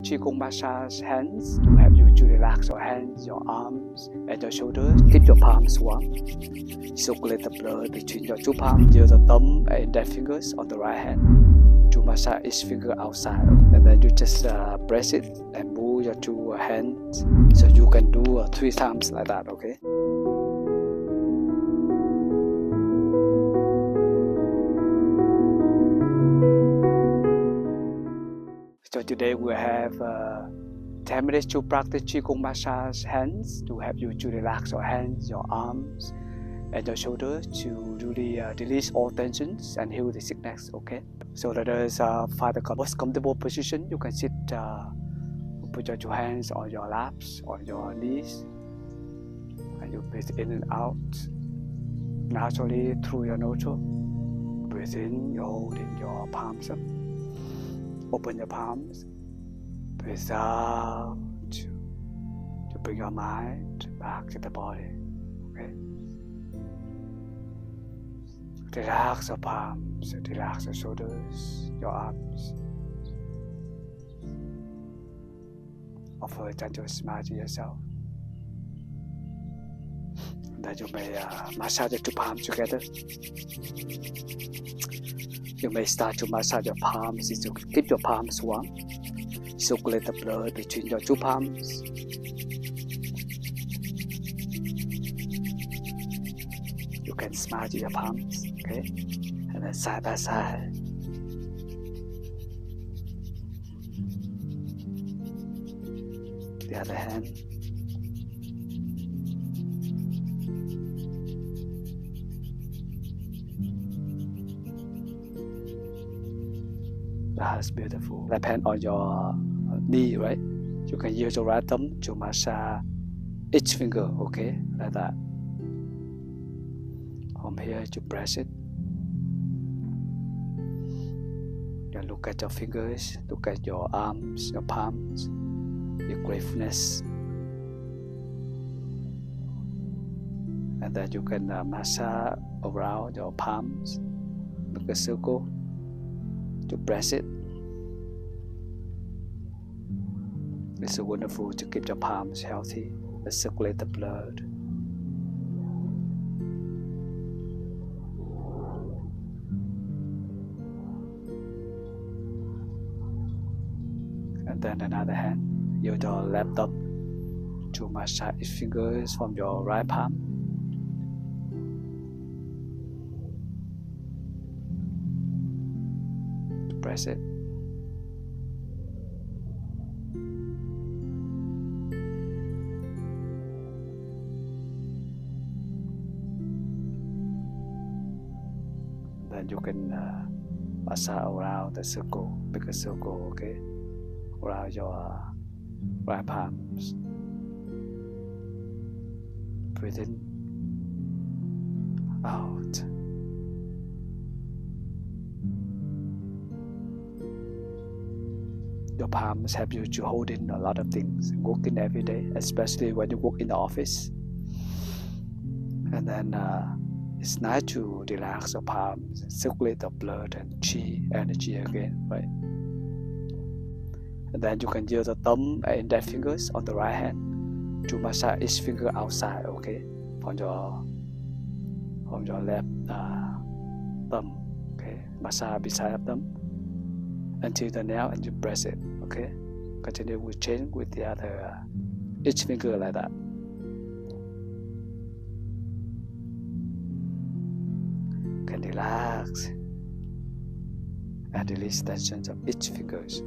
Qigong massage hands to help you to relax your hands, your arms, and your shoulders. Keep your palms warm. Circulate the blood between your two palms. Use the thumb and index fingers on the right hand to massage each finger outside. And then you just press it and move your two hands. So you can do 3 times like that, okay? So today we have 10 minutes to practice Qigong massage hands to help you to relax your hands, your arms, and your shoulders to really release all tensions and heal the sickness, okay? So let us find the most comfortable position. You can sit, put your two hands on your laps, on your knees, and you breathe in and out naturally through your nostril. Breathe in, you're holding your palms up. Open your palms. Breathe out to bring your mind back to the body. Okay? Relax your palms, relax your shoulders, your arms. Offer a gentle smile to yourself. Then you may massage your two palms together. You may start to massage your palms. You keep your palms warm. Circulate the blood between your two palms. You can smile to your palms, okay? And then side by side. The other hand. That's beautiful. Left hand on your knee, right? You can use your right thumb to massage each finger, okay? Like that. From here, you press it. You look at your fingers, look at your arms, your palms, your gratefulness. And then you can massage around your palms, make a circle. To press it. It's so wonderful to keep your palms healthy and circulate the blood. And then another hand, use your left thumb to massage each fingers from your right palm. Press it. Then you can massage around the circle, make a circle, okay, around your right palms. Breathe in, out. Your palms help you to hold in a lot of things, working every day, especially when you work in the office. And then it's nice to relax your palms, circulate the blood and chi energy again, right? And then you can use the thumb and index fingers on the right hand to massage each finger outside, okay? From your left thumb, okay? Massage beside of them until the nail, and you press it, okay? Continue with change with the other each finger like that. Can relax and release tensions of each fingers.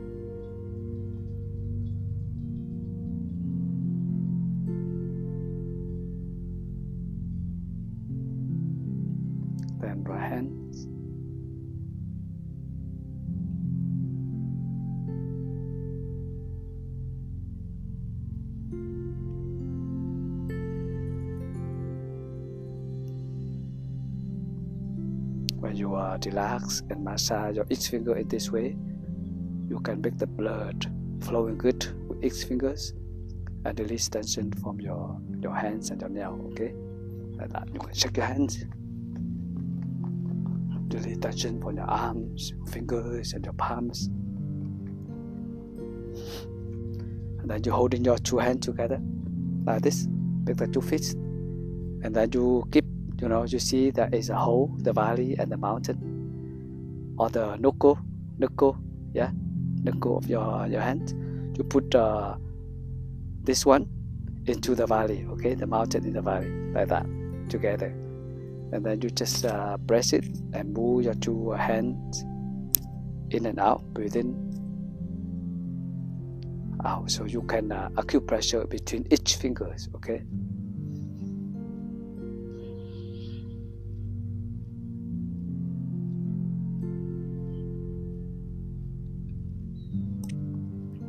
Then right hand. When you relax and massage your each finger in this way, you can make the blood flowing good with each fingers and release tension from your hands and your nail, okay? Like that. You can shake your hands. Release tension from your arms, your fingers, and your palms. And then you holding your two hands together like this with the two fists. And then you keep, you see there is a hole, the valley and the mountain, or the knuckle of your hand. You put this one into the valley, okay, the mountain in the valley, like that, together. And then you just press it and move your two hands in and out, breathe in, out. So you can acupressure between each fingers, okay?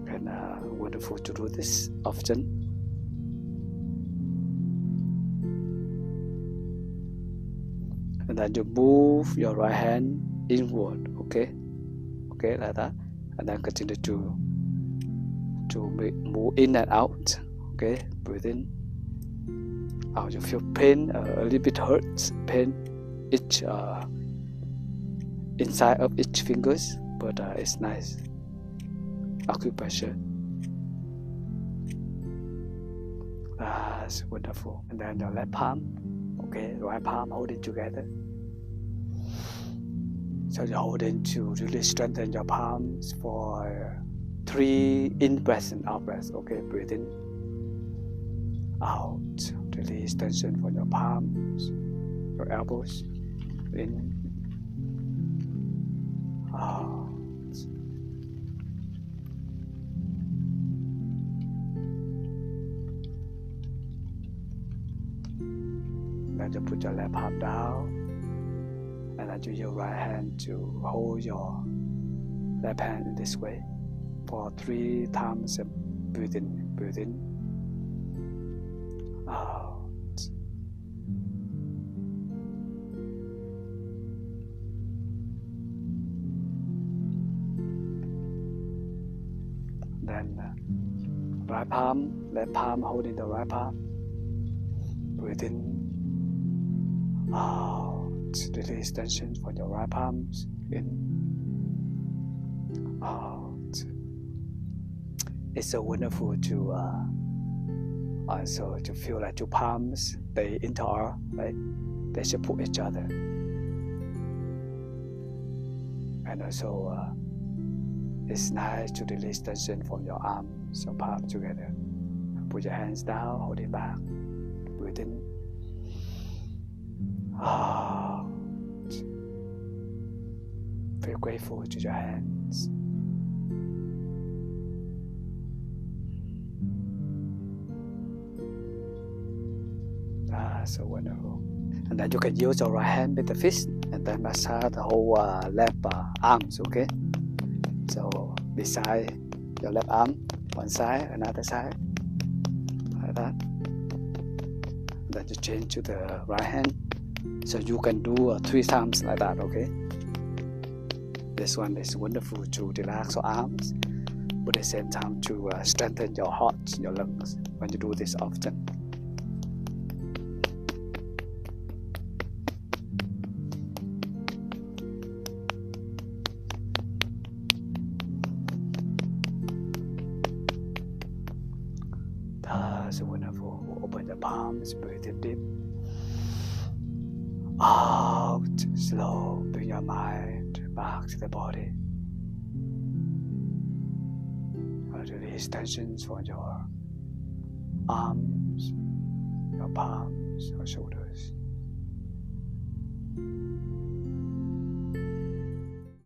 And wonderful to do this often. And then you move your right hand inward, okay, like that, and then continue to move in and out, okay, breathe in, out. You feel pain, a little bit hurts, pain each inside of each fingers, but it's nice acupressure. That's wonderful. And then your left palm, okay, right palm hold it together. So you hold it to really strengthen your palms for 3 in-breaths and out-breaths. Okay, breathe in, out, release tension from your palms, your elbows, in, out. Then you put your left palm down. And then use your right hand to hold your left hand in this way for 3 times. Breathe in, out. Then right palm, left palm holding the right palm. Breathe in, out. Release tension from your right palms, in, out. It's so wonderful to also to feel like your palms, they interact, right? They support each other. And also it's nice to release tension from your arms or palms together. Put your hands down, hold it back, breathe in, out. Feel grateful to your hands. So wonderful. And then you can use your right hand with the fist and then massage the whole left arms, okay? So beside your left arm, one side, another side, like that. And then you change to the right hand. So you can do 3 times like that, okay? This one is wonderful to relax your arms, but at the same time to strengthen your heart, your lungs when you do this often. That's wonderful. Open the palms, breathe in deep. Out, slow, bring your mind back to the body. Release tensions from your arms, your palms, your shoulders.